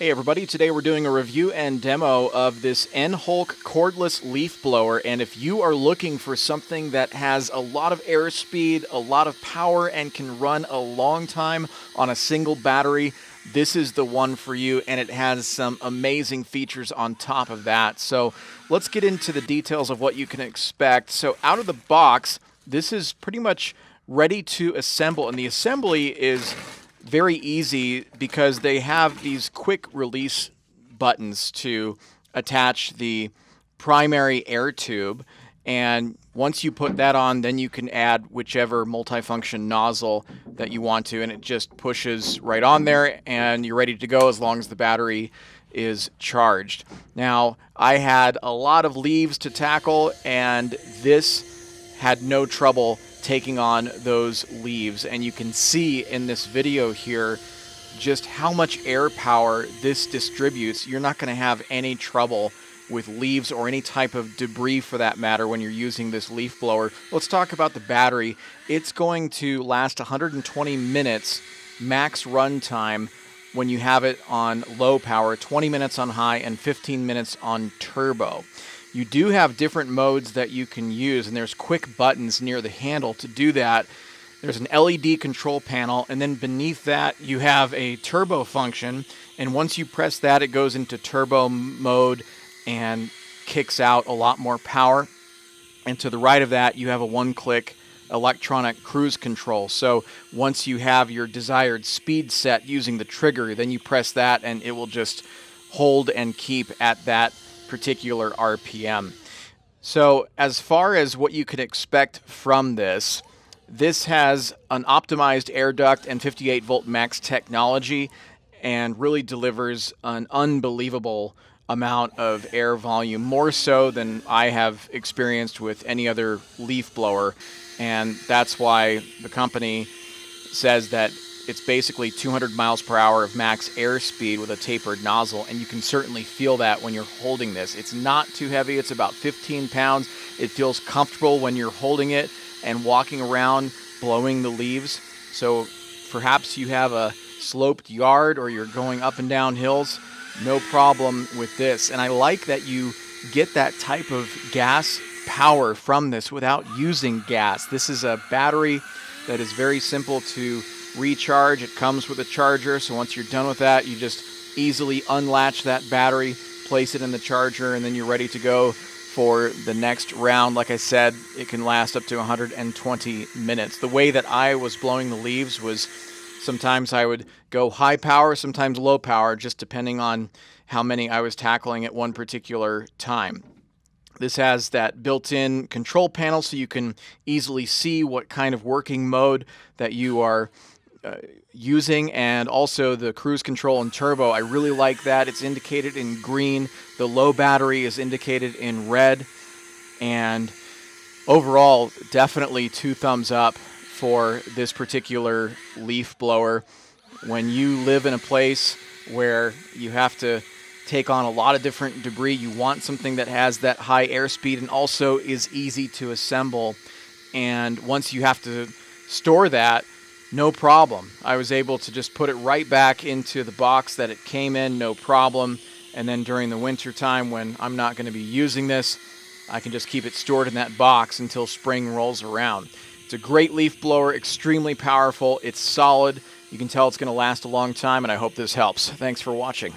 Hey everybody, today we're doing a review and demo of this Enhulk cordless leaf blower, and if you are looking for something that has a lot of airspeed, a lot of power, and can run a long time on a single battery, this is the one for you, and it has some amazing features on top of that. So let's get into the details of what you can expect. So out of the box, this is pretty much ready to assemble, and the assembly is very easy because they have these quick release buttons to attach the primary air tube, and once you put that on, then you can add whichever multifunction nozzle that you want to, and it just pushes right on there and you're ready to go as long as the battery is charged. Now, I had a lot of leaves to tackle, and this had no trouble taking on those leaves, and you can see in this video here just how much air power this distributes. You're not going to have any trouble with leaves or any type of debris for that matter when you're using this leaf blower. Let's talk about the battery. It's going to last 120 minutes max run time when you have it on low power, 20 minutes on high, and 15 minutes on turbo. You do have different modes that you can use, and there's quick buttons near the handle to do that. There's an LED control panel, and then beneath that you have a turbo function, and once you press that, it goes into turbo mode and kicks out a lot more power. And to the right of that, you have a one-click electronic cruise control. So once you have your desired speed set using the trigger, then you press that and it will just hold and keep at that particular RPM. So as far as what you can expect from this has an optimized air duct and 58 volt max technology, and really delivers an unbelievable amount of air volume, more so than I have experienced with any other leaf blower. And that's why the company says that it's basically 200 miles per hour of max airspeed with a tapered nozzle, and you can certainly feel that when you're holding this. It's not too heavy. It's about 15 pounds. It feels comfortable when you're holding it and walking around blowing the leaves. So perhaps you have a sloped yard or you're going up and down hills, no problem with this. And I like that you get that type of gas power from this without using gas. This is a battery that is very simple to recharge. It comes with a charger, so once you're done with that, you just easily unlatch that battery, place it in the charger, and then you're ready to go for the next round. Like I said, it can last up to 120 minutes. The way that I was blowing the leaves was sometimes I would go high power, sometimes low power, just depending on how many I was tackling at one particular time. This has that built-in control panel so you can easily see what kind of working mode that you are using, and also the cruise control and turbo. I really like that. It's indicated in green. The low battery is indicated in red. And overall, definitely 2 thumbs up for this particular leaf blower. When you live in a place where you have to take on a lot of different debris, you want something that has that high airspeed and also is easy to assemble. And once you have to store that, no problem. I was able to just put it right back into the box that it came in, no problem. And then during the winter time when I'm not going to be using this, I can just keep it stored in that box until spring rolls around. It's a great leaf blower, extremely powerful. It's solid. You can tell it's going to last a long time, and I hope this helps. Thanks for watching.